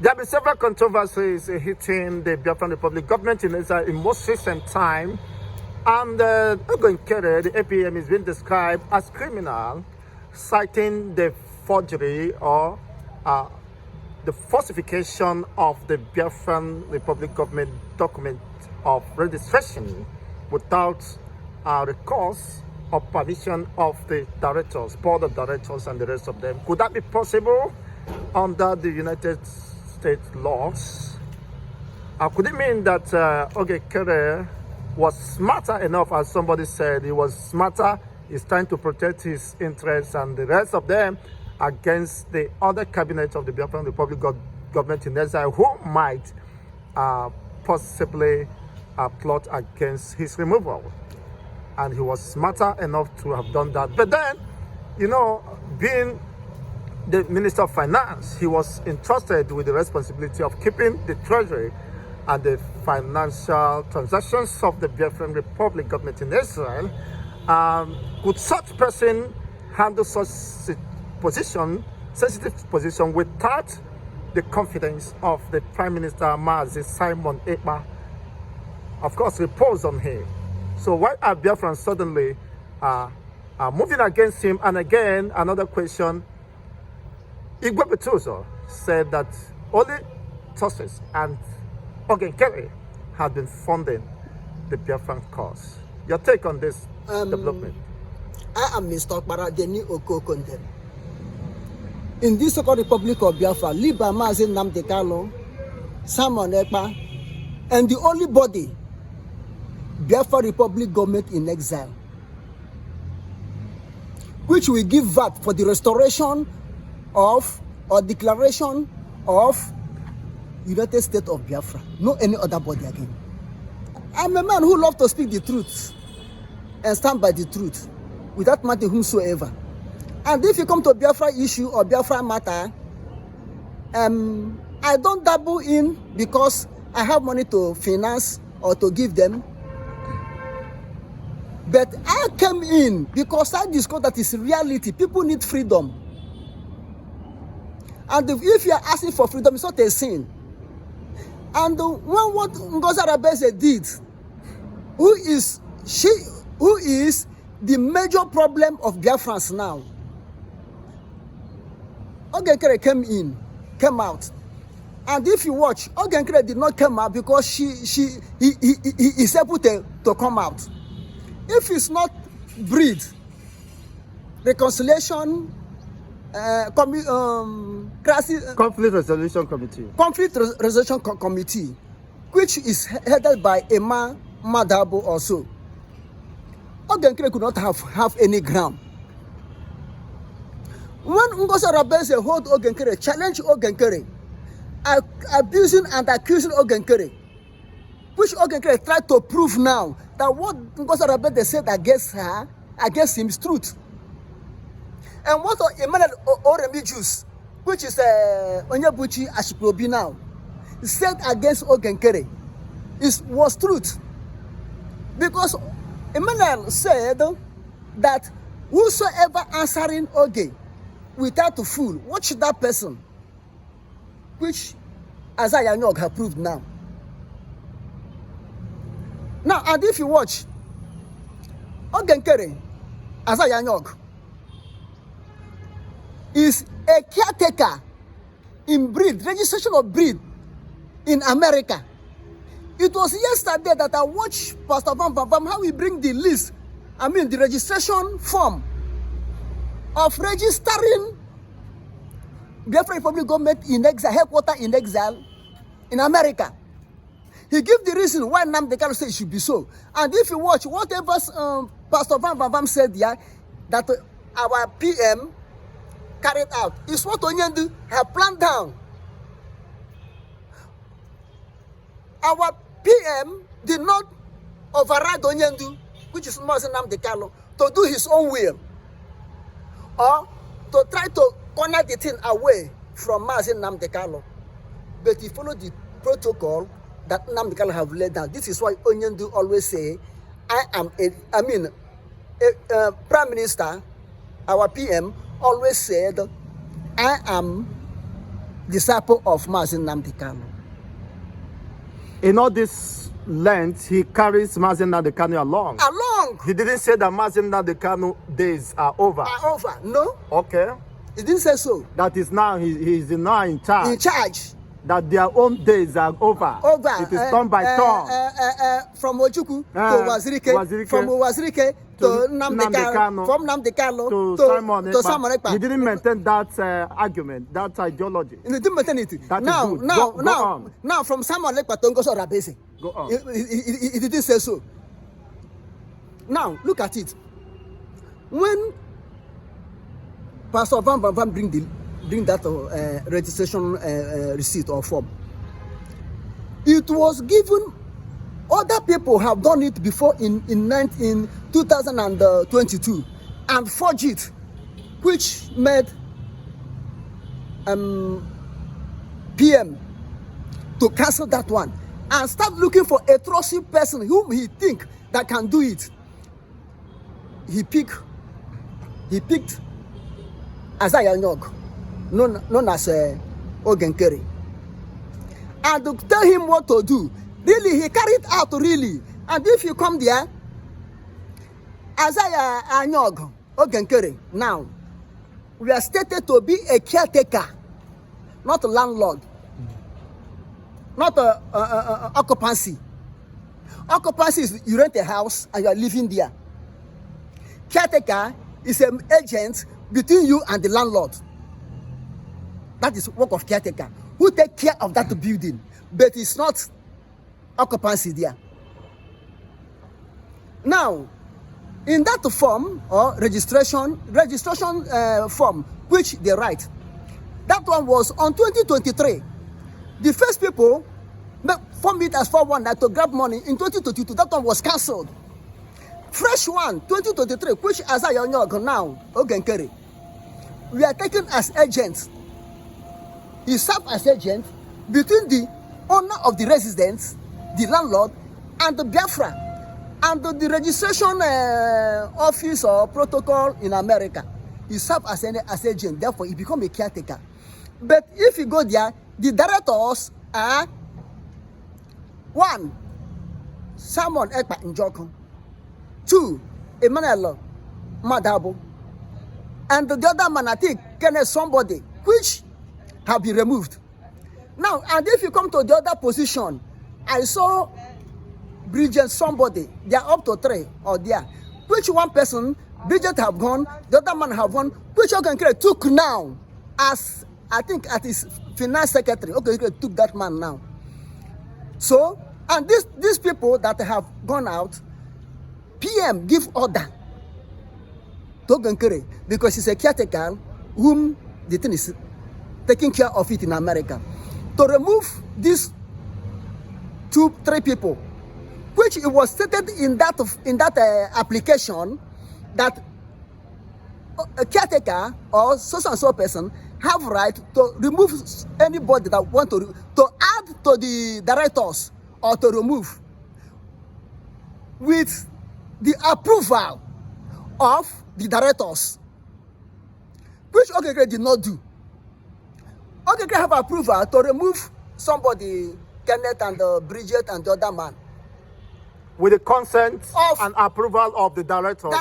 There have been several controversies hitting the Biafran Republic government in Israel in most recent time. And Brgie Crc, the APM, is being described as criminal, citing the forgery or the falsification of the Biafran Republic government document of registration without recourse or permission of the directors, board of directors, and the rest of them. Could that be possible under the United States laws? Could it mean that Brgie Crc was smarter enough, as somebody said, he was smarter, he's trying to protect his interests and the rest of them against the other cabinet of the Biafran Republic government in Israel, who might possibly plot against his removal? And he was smarter enough to have done that. But then, you know, being the Minister of Finance, he was entrusted with the responsibility of keeping the treasury and the financial transactions of the Biafran Republic government in Israel. Could such person handle such position, sensitive position, without the confidence of the Prime Minister Mazi Simon Ekpa, of course, repose on him? So why are Biafrans suddenly moving against him? And again, another question, Igwe Betuzo said that only sources and Brgie Crc had been funding the Biafran cause. Your take on this development? I am Mr. Paradeni Okokondem. In this so-called Republic of Biafra, Liba Mazi Nnamdi Kanu, Simon Ekpa, and the only body, Biafra Republic government in exile, which will give VAT for the restoration of or declaration of United States of Biafra. No any other body again. I'm a man who loves to speak the truth and stand by the truth without matter whomsoever. And if you come to Biafra issue or Biafra matter, I don't dabble in because I have money to finance or to give them. But I came in because I discovered that it's reality. People need freedom. And if you are asking for freedom, it's not a sin. And when what Ngozi Arabese did, who is the major problem of Biafrans now? Brgie Crc came out. And if you watch, Brgie Crc did not come out because he is able to come out. If it's not breed, reconciliation, Conflict Resolution Committee. Conflict Resolution Committee, which is headed by a man, Madabo also. Brgie Crc could not have any ground. When Ngozi Arabese hold Brgie Crc, challenge Brgie Crc, abusing and accusing Brgie Crc, which Brgie Crc tried to prove now that what Ngozi Arabese said against him is truth. And what Emmanuel Oremijus, which is Onyebuchi Ashikrobi now, said against Brgie Crc was truth. Because Emmanuel said that whosoever answering Brgie without a fool, watch that person, which Isaiah Nyog have proved now. Now, and if you watch, Brgie Crc, Isaiah Nyog, is a caretaker in breed, registration of breed in America. It was yesterday that I watched Pastor Van how we bring the list, the registration form of registering Biafra Republic government in exile, headquarters in exile in America. He gave the reason why Nnamdi Kanu said it should be so. And if you watch whatever Pastor Van said here, that our PM carried out, is what Onyendu have planned down. Our PM did not override Onyendu, which is Mazi Nnamdi Kanu, to do his own will, or to try to corner the thing away from Mazi Nnamdi Kanu. But he followed the protocol that Nnamdi Kanu have laid down. This is why Onyendu always say, Prime Minister, our PM, always said, I am disciple of Mazi Nnamdi Kanu. In all this length, he carries Mazi Nnamdi Kanu along. He didn't say that Mazi Nnamdi Kanu days are over. Are over. No. Okay. He didn't say so. That is now, he is now in charge. In charge. That their own days are over. It is done by turn. From Ojukwu to Wazirike, from Wazirike to Nnamdi Kanu, from Nnamdi Kanu to Simon Ekpa. He didn't maintain that argument, that ideology. He didn't maintain it. Now, from Simon Ekpa to Ngoso Rabese. Go on. He didn't say so. Now, look at it. When Pastor Van bring that registration receipt or form, it was given. Other people have done it before in 2022 and forged it, which made PM to cancel that one and start looking for a trusted person whom he think that can do it. He picked Isaiah Nyog, known as Ogenkere, and to tell him what to do. Really, he carried out really. And if you come there, Isaiah Nyog, Ogenkere, now, we are stated to be a caretaker, not a landlord, not occupancy. Occupancy is you rent a house and you are living there. Caretaker is an agent between you and the landlord. That is work of caretaker, who take care of that building, but it's not occupancy there. Now, in that form or registration form, which they write, that one was on 2023. The first people formed it as 419 to grab money in 2022. That one was cancelled. Fresh one, 2023, which Isaiah Nyog now, Ogenkere, we are taken as agents. He served as agent between the owner of the residence, the landlord, and the Biafra, and the registration office or protocol in America. He served as agent, therefore he become a caretaker. But if you go there, the directors are one, Simon Ekpa Njoko, two, Emmanuel Madabo, and the other man, I think, Kenneth somebody, which have been removed. Now, and if you come to the other position, I saw Bridget somebody, they are up to 3 or there. Which one person, Bridget have gone, the other man have gone, which Ogenkere took now as, I think, at his finance secretary. Ogenkere took that man now. So, and these people that have gone out, PM give order to Ogenkere because he's a caretaker whom the thing is taking care of it in America, to remove these 2-3 people, which it was stated in that application that a caretaker or so and so person have right to remove anybody that want to add to the directors or to remove with the approval of the directors, which Ogenkere did not do. Ogenkere have approval to remove somebody, Kenneth and Bridget and the other man, with the consent and approval of the directors.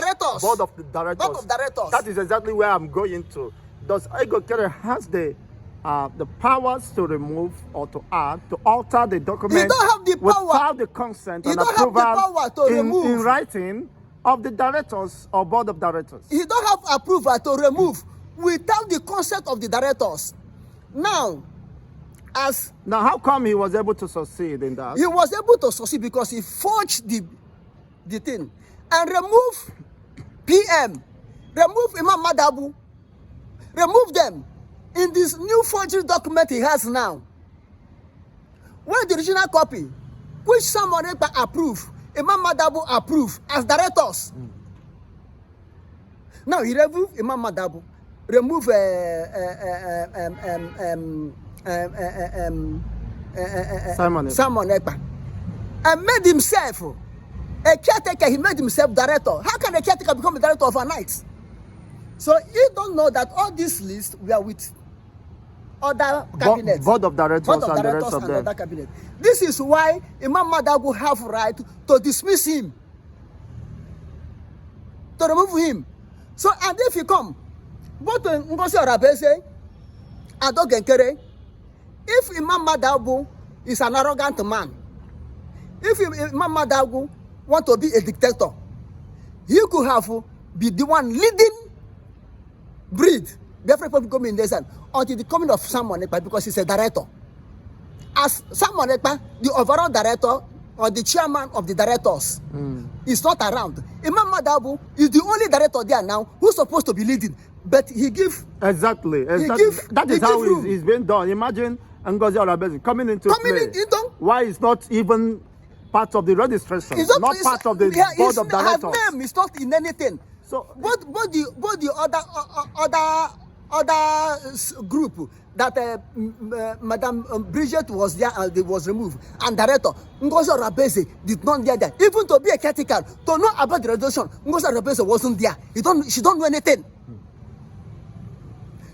Board of the directors. Board of directors. That is exactly where I'm going to. Does Ogenkere has the powers to remove or to add, to alter the document? He don't have the power. Without the consent and approval approval have the power to remove. In writing of the directors or board of directors. He don't have approval to remove without the consent of the directors. Now, how come he was able to succeed in that? He was able to succeed because he forged the thing and remove PM, remove Imam Madabu, remove them in this new forgery document he has now. Where the original copy, which someone approved, Imam Madabu approved as directors. Now he removed Imam Madabu, remove Simon Ekpa, and made himself a caretaker. He made himself director. How can a caretaker become a director overnight? So you don't know that all these lists were with other cabinets. Board of directors, Board of and the directors rest of and them. other cabinet. This is why Imam Madagu have right to dismiss him, to remove him. So, and if you come, both Ngozi Arabese and Ogenkere, if Imam Madagu is an arrogant man, if Imam Madagu want to be a dictator, he could have be the one leading breed Biafra people come in this until the coming of Samuel Ekpa, because he's a director. As Samuel Ekpa, the overall director or the chairman of the directors, is not around. Imam Madabu is the only director there now who's supposed to be leading, but he give exactly. That is how it's been done. Imagine Ngozi Arabese coming into play. Why is not even part of the registration? It's not part of the board of directors. Her name is not in anything. So both the other group that Madam Bridget was there and they was removed, and director Ngozi Arabese did not get there. Even to be a caretaker, to know about the resolution, Ngozi Arabese wasn't there. She don't know anything.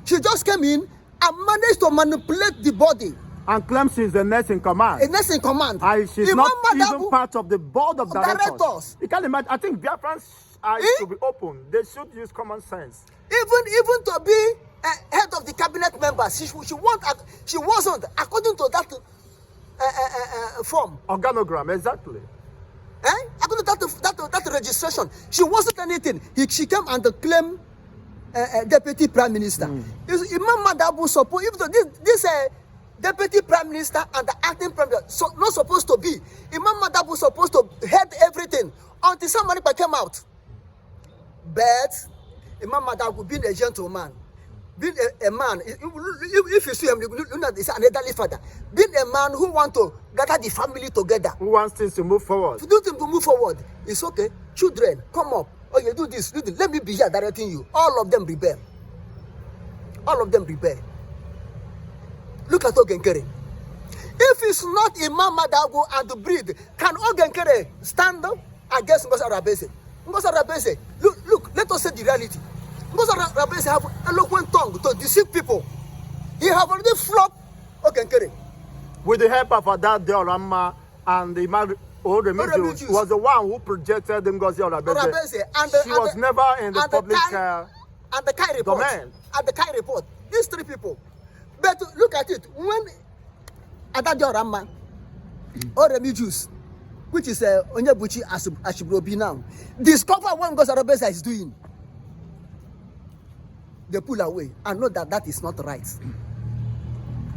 She just came in and managed to manipulate the body. And claims she's the next in command. A next in command. She's not even part of the board of directors. You can imagine. I think Biafrans eyes should be open. They should use common sense. Even to be head of the cabinet members, she wasn't according to that form. Organogram, exactly. According to that registration, she wasn't anything. She came and claimed deputy prime minister. Imam Madabu suppose even this deputy prime minister and the acting prime minister not supposed to be. Imam Madabu supposed to head everything until somebody came out. But Imam Madabu, being a gentleman, being a man, if you see him, he's an elderly father. Being a man who want to gather the family together, who wants things to move forward, to move forward, it's okay. Children, come up. Oh, you do this. Let me be here directing you. All of them rebel. All of them rebel. Look at Ogenkere. If it's not Imam Madagu and the breed, can Ogenkere stand up against Ngozi Arabese? Ngozi Arabese, look, let us say the reality. Ngozi Arabese have eloquent tongue to deceive people. He have already flopped Ogenkere. With the help of Adad Deorama and the Oremiju was the one who projected Ngozi Arabese. She was never in the public and the Kai report, domain. And the Kai report. These three people. But look at it. When Adad Deorama, Oremiju, which is Onyebuchi Ashibrobi now, discover what Ngozi Arabese is doing, they pull away and know that is not right.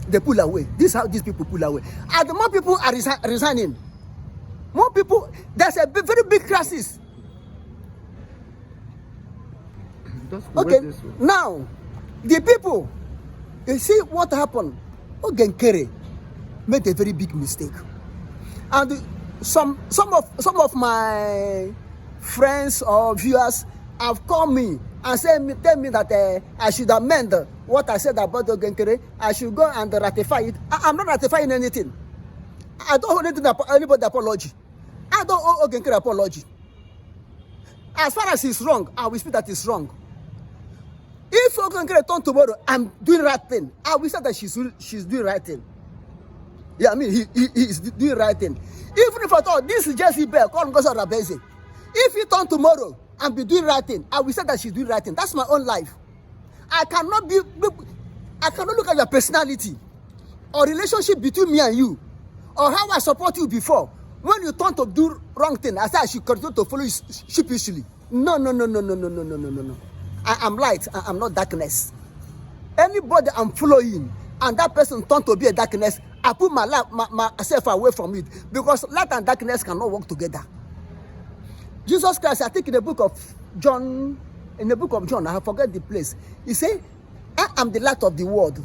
They pull away. This is how these people pull away. And the more people are resigning, more people, there's a very big crisis. Okay, now, the people, you see what happened. Ogenkere made a very big mistake. And some of my friends or viewers have called me and tell me that I should amend what I said about Ogenkere. I should go and ratify it. I'm not ratifying anything. I don't owe anybody apology. I don't owe Ogenkere apology. As far as he's wrong, I will speak that he's wrong. If Ogenkere turn tomorrow, I'm doing right thing, I will say that she's doing right thing. Yeah, I mean, he is doing right thing. Even if I thought this is Jesse Bell, call Ngozi Arabese. If he turn tomorrow and be doing right thing, I will say that she's doing right thing. That's my own life. I cannot look at your personality or relationship between me and you, or how I support you before. When you turn to do wrong thing, I say I should continue to follow you sheepishly. No. I am light. I am not darkness. Anybody I'm following and that person turn to be a darkness, I put myself away from it, because light and darkness cannot work together. Jesus Christ, I think in the book of John, I forget the place, he said, I am the light of the world,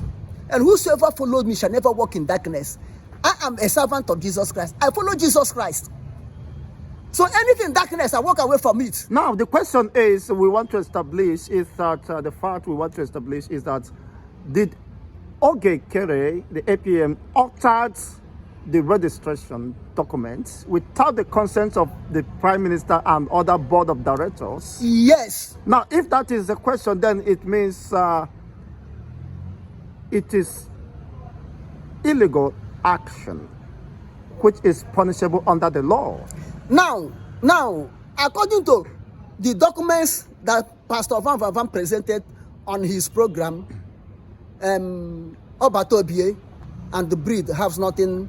and whosoever follows me shall never walk in darkness. I am a servant of Jesus Christ. I follow Jesus Christ. So anything darkness, I walk away from it. Now, the question is, we want to establish is that, the fact we want to establish is that, did Ogenkere, the APM, altered the registration documents without the consent of the Prime Minister and other board of directors? Yes. Now, if that is the question, then it means it is illegal action, which is punishable under the law. Now, according to the documents that Pastor Van Van presented on his program, Obatobie and the breed have nothing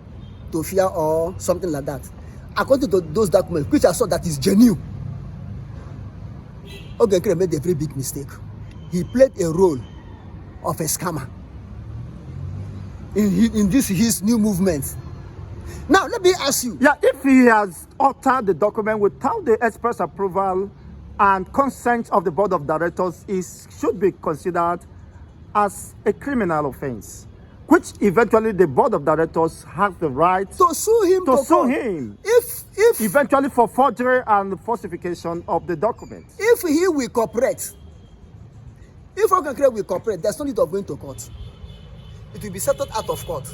to fear or something like that. According to those documents, which I saw that is genuine, Ogenkere made a very big mistake. He played a role of a scammer in his new movement. Now, let me ask you. Yeah, if he has altered the document without the express approval and consent of the board of directors, it should be considered as a criminal offense, which eventually the board of directors has the right to sue him. If eventually for forgery and falsification of the document. If he will cooperate, if Ogenkere will cooperate, there's no need of going to court. It will be settled out of court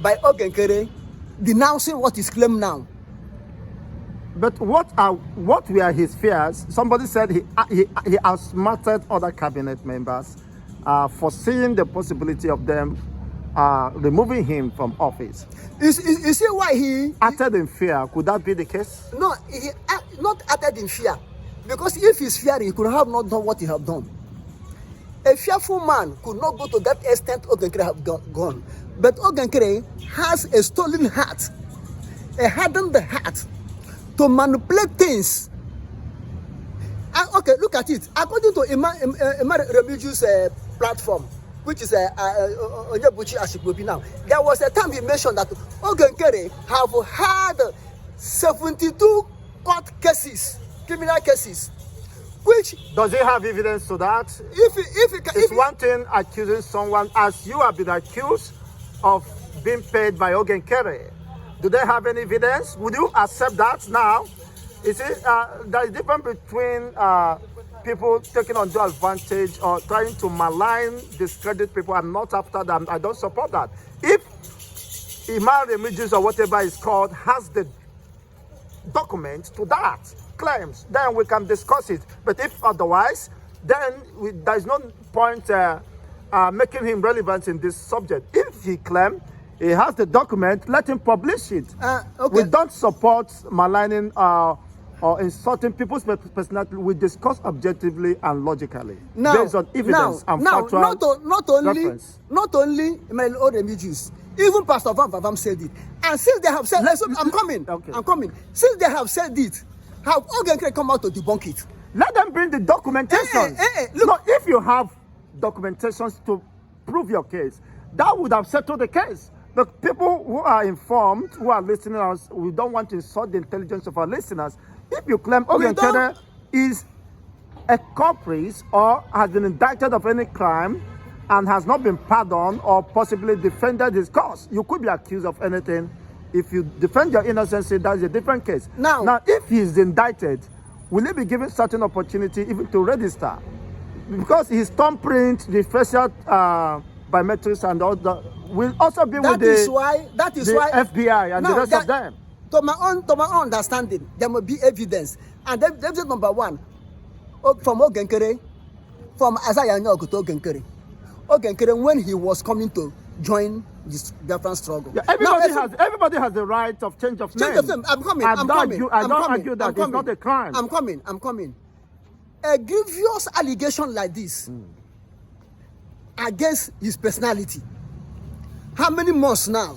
by Ogenkere denouncing what is claimed now. But what were his fears? Somebody said he outsmarted other cabinet members, foreseeing the possibility of them removing him from office. You see why he acted in fear? Could that be the case? No, he not acted in fear, because if he's fearing, he could have not done what he have done. A fearful man could not go to that extent Ogenkere have gone. But Ogenkere has a stolen heart, a hardened heart to manipulate things. And okay, look at it. According to Emma Remigio's platform, which is Onyebuchi Ashikwobi now, there was a time he mentioned that Ogenkere have had 72 court cases, criminal cases. Which does he have evidence to that? It's one thing accusing someone, as you have been accused of being paid by Ogenkere. Do they have any evidence? Would you accept that now? You see, there is a difference between people taking undue advantage or trying to malign, discredit people. I'm not after them. I don't support that. If Imam Remigius or whatever it's called has the document to that claims, then we can discuss it. But if otherwise, then there is no point making him relevant in this subject. If he claims he has the document, let him publish it. Okay. We don't support maligning or insulting people's personality. We discuss objectively and logically based on evidence and factual reference. Not only Emmanuel Remigius, even Pastor Van Vam said it. And since they have said, I'm coming. Since they have said it, have Ogenkere come out to debunk it? Let them bring the documentation. Look, no, if you have documentations to prove your case, that would have settled the case. The people who are informed, who are listening to us, we don't want to insult the intelligence of our listeners. If you claim Ogenkere is a culprit or has been indicted of any crime and has not been pardoned or possibly defended his cause, you could be accused of anything. If you defend your innocence, that's a different case. Now, if he is indicted, will he be given certain opportunity even to register? Because his thumbprint, the facial biometrics and all that will also be with the FBI and the rest of them. To my own understanding, there will be evidence. And evidence number one, from Ogenkere, from Isaiah Nyogo to Ogenkere. Ogenkere, when he was coming to join this Biafran struggle. Yeah, everybody has the right of change of name. I'm coming. I don't argue that it's not a crime. I'm coming. A grievous allegation like this against his personality. How many months now?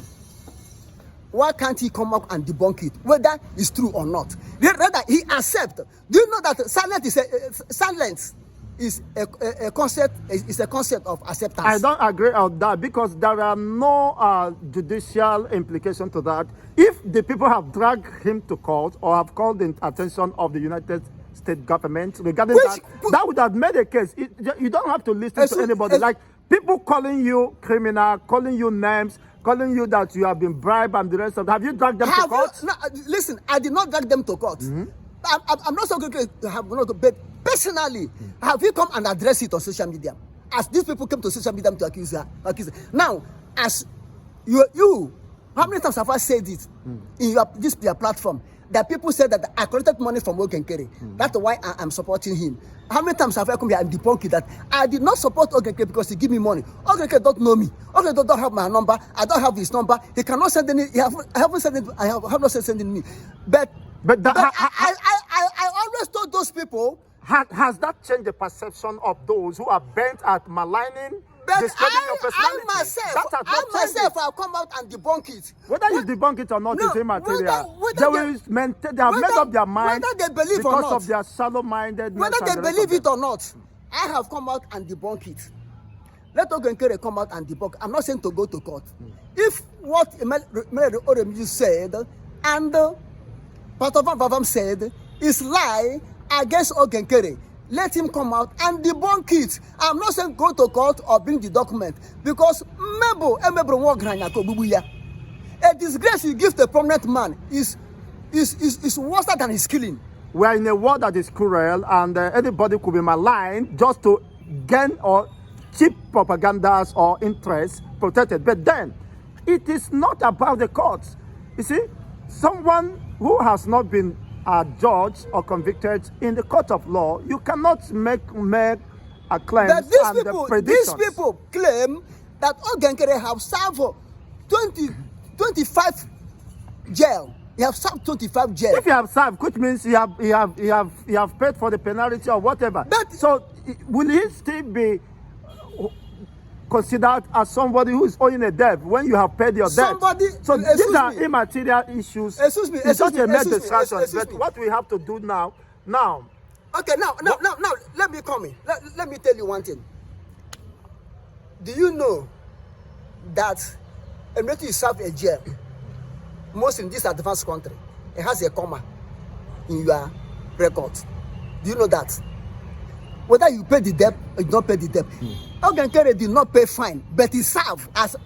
Why can't he come up and debunk it, whether it's true or not? Rather, he accept. Do you know that silence is a concept? Is a concept of acceptance. I don't agree on that because there are no judicial implication to that. If the people have dragged him to court or have called the attention of the United States government regarding that would have made a case. You don't have to listen to anybody. Like people calling you criminal, calling you names, calling you that you have been bribed and the rest of that. Have you dragged them to court? Listen, I did not drag them to court. I'm not so good to have but personally, have you come and address it on social media? As these people came to social media to accuse her. Now, as you how many times have I said it in your platform that people said that I collected money from Ogenkere. That's why I'm supporting him. How many times have I come here and debunked that I did not support Ogenkere because he give me money? Ogenkere don't know me. Ogenkere don't have my number. I don't have his number. He cannot send any. I haven't sent it. I have not sending me. But I always told those people. Has that changed the perception of those who are bent at maligning? But your personality? I myself, I'll come out and debunk it. Whether you debunk it or not is immaterial. They have made up their mind whether they believe because or not, of their shallow-mindedness. Whether they believe it or not, I have come out and debunk it. Let Ogenkere come out and debunk. I'm not saying to go to court. If what Oremju said and Patovan Vavam said is lie against Ogenkere, let him come out and debunk it. I'm not saying go to court or bring the document because a disgrace you give to a prominent man is worse than his killing. We are in a world that is cruel, and anybody could be maligned just to gain or cheap propagandas or interests protected. But then, it is not about the courts. You see, someone who has not been judged or convicted in the court of law, you cannot make a claim. But these people claim that Ogenkere have served 25 jail. You have served 25 jail. If you have served, which means you have paid for the penalty or whatever. So will he still be considered as somebody who is owing a debt when you have paid your debt? So these are immaterial issues. Excuse me. It's just a mere distraction. But what we have to do now. Okay, now, let me come in. Let me tell you one thing. Do you know that immediately you serve a jail, most in this advanced country, it has a comma in your record? Do you know that? Whether you pay the debt or you don't pay the debt. Ogenkere did not pay fine, but he served, as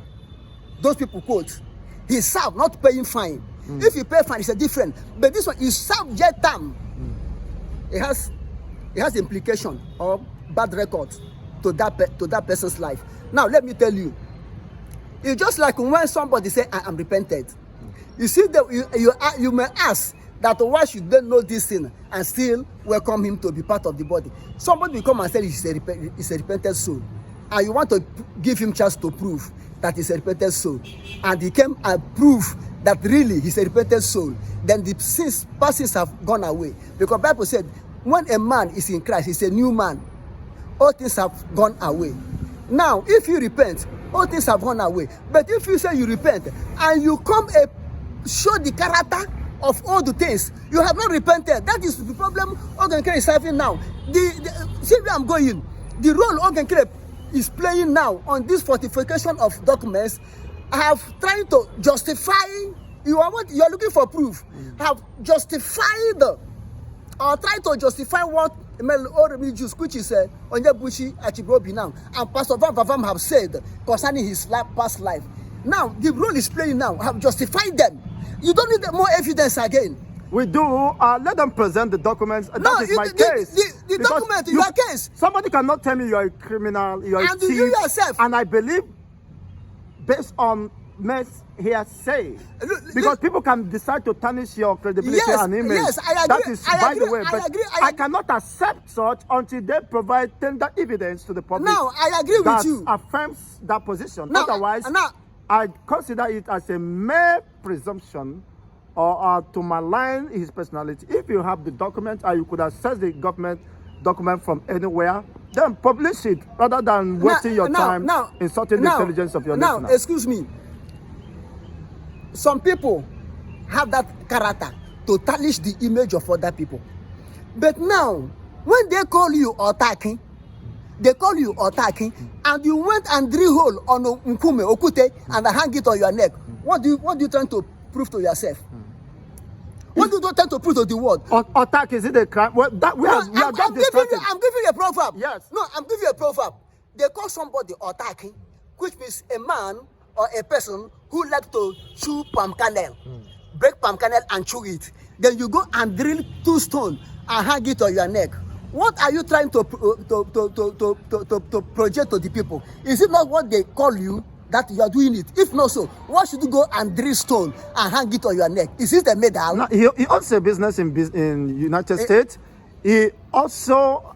those people quote. He served, not paying fine. If you pay fine, it's a different. But this one, you serve jail term. It has implication or bad record to that person's life. Now, let me tell you. It's just like when somebody say, I am repented. You see, that you may ask that why should they know this thing and still welcome him to be part of the body? Somebody will come and say he's a repented soul, and you want to give him chance to prove that he's a repented soul, and he came and prove that really he's a repented soul, then the sins have gone away. Because the Bible said, when a man is in Christ, he's a new man. All things have gone away. Now, if you repent, all things have gone away. But if you say you repent and you come and show the character of all the things, you have not repented. That is the problem Ogenkere is having now. See where I'm going. The role Ogenkere is playing now on this fortification of documents have tried to justify. You are looking for proof. Have justified or tried to justify what Jews, which is Onyebuchi Achibobi now, and Pastor Van Vavam have said concerning his past life. Now the role is playing now have justified them. You don't need more evidence again. We do. Let them present the documents. That is my case. The document, your case. Somebody cannot tell me you're a criminal, you're a thief. And you yourself. And I believe, based on hearsay, because people can decide to tarnish your credibility and image. Yes, I agree. That is by the way. But I cannot accept such until they provide tender evidence to the public. Now, I agree with you. That affirms that position. Now, otherwise, I consider it as a mere presumption or to malign his personality. If you have the document or you could access the government document from anywhere, then publish it rather than wasting your time insulting the intelligence of your listener. Now, excuse me. Some people have that character to tarnish the image of other people. But now, when they call you attacking, and you went and drill hole on Okute and hang it on your neck, what do you trying to prove to yourself? What do you try to prove to the world? Attack, is it a crime? Well, I'm giving you a proverb. Yes. No, I'm giving you a proverb. They call somebody attacking, which means a man or a person who like to chew palm kernel, break palm kernel and chew it. Then you go and drill 2 stones and hang it on your neck. What are you trying to project to the people? Is it not what they call you that you are doing it? If not so, why should you go and drill stone and hang it on your neck? Is this the medal? Now, he owns a business in United States. He also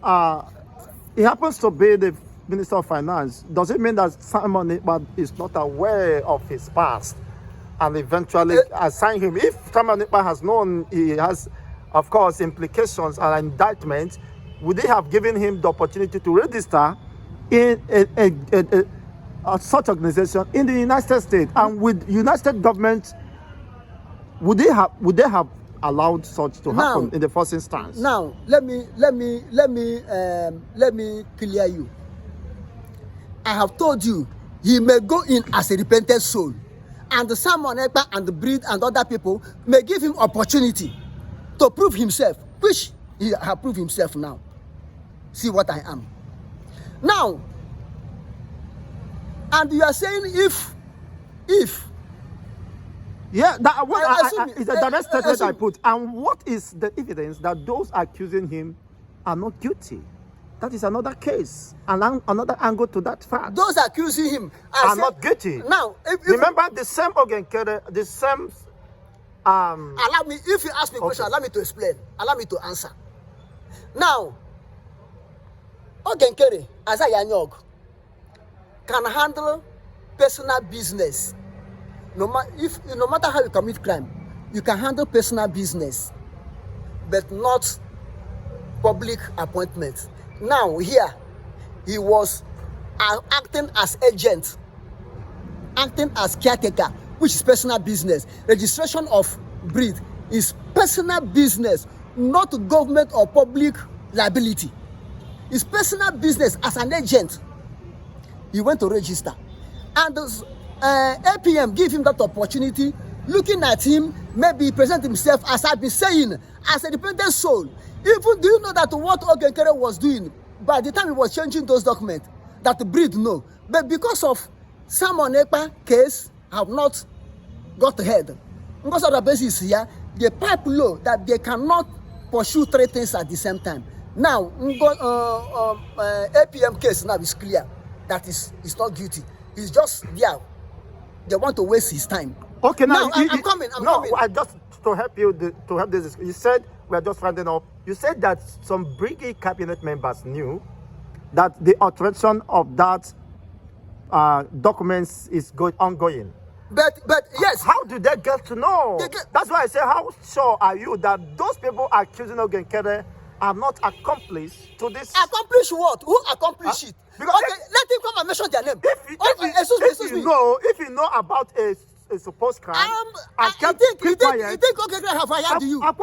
he happens to be the Minister of Finance. Does it mean that Simon Ekpa is not aware of his past and eventually assign him? If Simon Ekpa has known he has, of course, implications and indictment, would they have given him the opportunity to register in such organization in the United States? And with United States government, would they have allowed such to happen in the first instance? Now, let me clear you. I have told you, he may go in as a repentant soul, and Simon Ekpa and the Breed and other people may give him opportunity to prove himself, which he has proved himself now. See what I am. Now, and you are saying if. Yeah, that is a direct statement I put. And what is the evidence that those accusing him are not guilty? That is another case, and another angle to that fact. Those accusing him are not guilty. Now, remember the same Ogenkere, the same. Allow me, if you ask me a question, allow me to explain. Allow me to answer. Now, Ogenkere, as a Yanyog, can handle personal business. No matter how you commit crime, you can handle personal business, but not public appointments. Now here, he was acting as agent, acting as caretaker, which is personal business. Registration of breed is personal business, not government or public liability. It's personal business as an agent. He went to register, and APM give him that opportunity, looking at him, maybe present himself, as I've been saying, as a dependent soul. Even, do you know that what Ogenkere was doing by the time he was changing those documents, that the Breed know, but because of Simon Ekpa case have not got ahead, because of the basis here, the pipe law that they cannot pursue 3 things at the same time. Now, APM case now is clear that is not guilty. He's just there. They want to waste his time. Okay, now I'm coming. I just to help you to help this. You said we are just rounding up. You said that some Brgie cabinet members knew that the alteration of that documents is ongoing. But yes. How did they get to know? That's why I say, how sure are you that those people accusing Ogenkere are not accomplished to this? Accomplish what? Who accomplished it? Because okay, let him come and mention their name. If you know about a supposed crime, you think Ogenkere have hired you? Have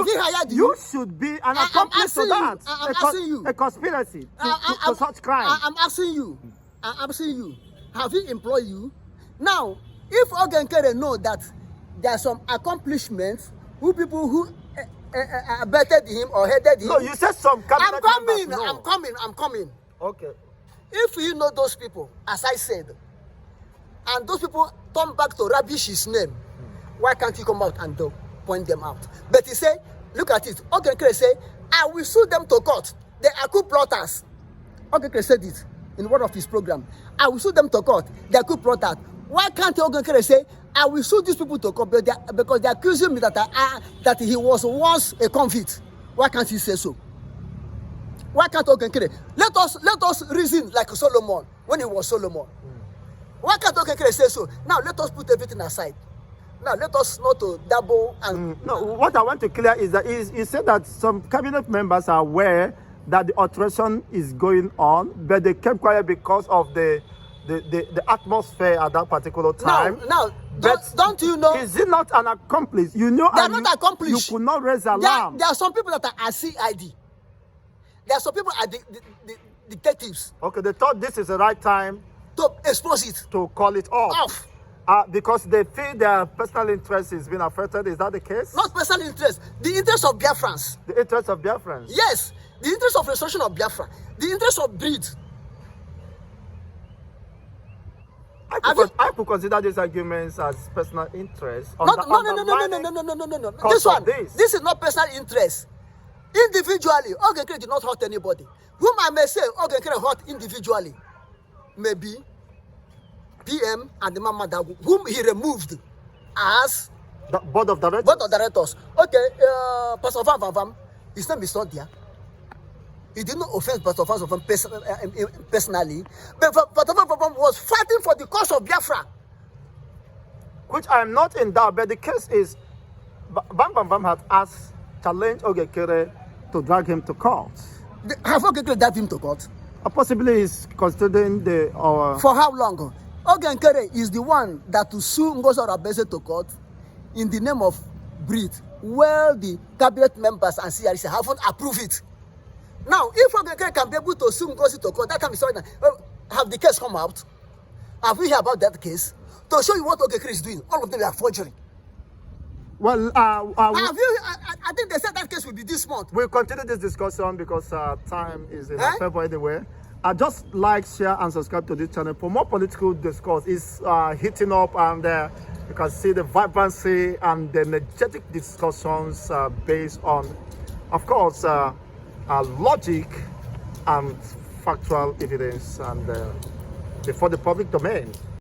he hired you? You should be an accomplice to that. I'm asking you. A conspiracy to such crime. I'm asking you. Have he employed you? Now, if Ogenkere know that there are some accomplishments who people who abetted him or headed him. No, you said some cabinet members. I'm coming. Okay. If you know those people, as I said, and those people turn back to rubbish his name, why can't you come out and point them out? But he said, look at it. Ogenkere said, I will sue them to court. They are coup plotters. Ogenkere said it in one of his programs. I will sue them to court. They are coup plotters. Why can't Ogenkere say, I will sue these people to court because they are accusing me that he was once a convict? Why can't he say so? Why can't Ogenkere? Let us reason like Solomon when he was Solomon. Why can't Ogenkere say so? Now let us put everything aside. Now let us not to double and no. What I want to clear is that he said that some cabinet members are aware that the alteration is going on, but they kept quiet because of the atmosphere at that particular time. Now, don't you know? Is it not an accomplice? You know, they are not accomplished. You could not raise alarm. There are some people that are CID. There are some people are the detectives. Okay, they thought this is the right time to expose it, to call it off. Because they feel their personal interest is being affected. Is that the case? Not personal interest. The interest of Biafrans. The interest of Biafrans. Yes, the interest of restoration of Biafra. The interest of Breed. I could consider these arguments as personal interest. No. This is not personal interest. Individually, Ogenkere did not hurt anybody. Whom I may say Ogenkere hurt individually. Maybe. PM and the Mama whom he removed as The board of directors. board of directors. Okay, Pastor Van Van Van, his name is not there. He did not offend Pastor Van Van personally, but Pastor Van Van was fighting for the cause of Biafra. Which I am not in doubt, but the case is, Bam Bam Bam had challenged Ogekere to drag him to court. Have Ogekere dragged him to court? Possibly he's considering the... For how long? Ogekere is the one that to sue Ngozi Arabese to court in the name of breed, where the cabinet members and CRC haven't approved it. Now, if Ogekere can be able to sue Ngozi to court, that time is sorry. Have the case come out? Have we heard about that case? To show you what Ogekere is doing, all of them are forgery. Well, I think they said that case will be this month. we'll continue this discussion because time is in our favor anyway. Just like, share, and subscribe to this channel for more political discourse. It's heating up, and you can see the vibrancy and the energetic discussions based on, of course, logic and factual evidence, and before the public domain.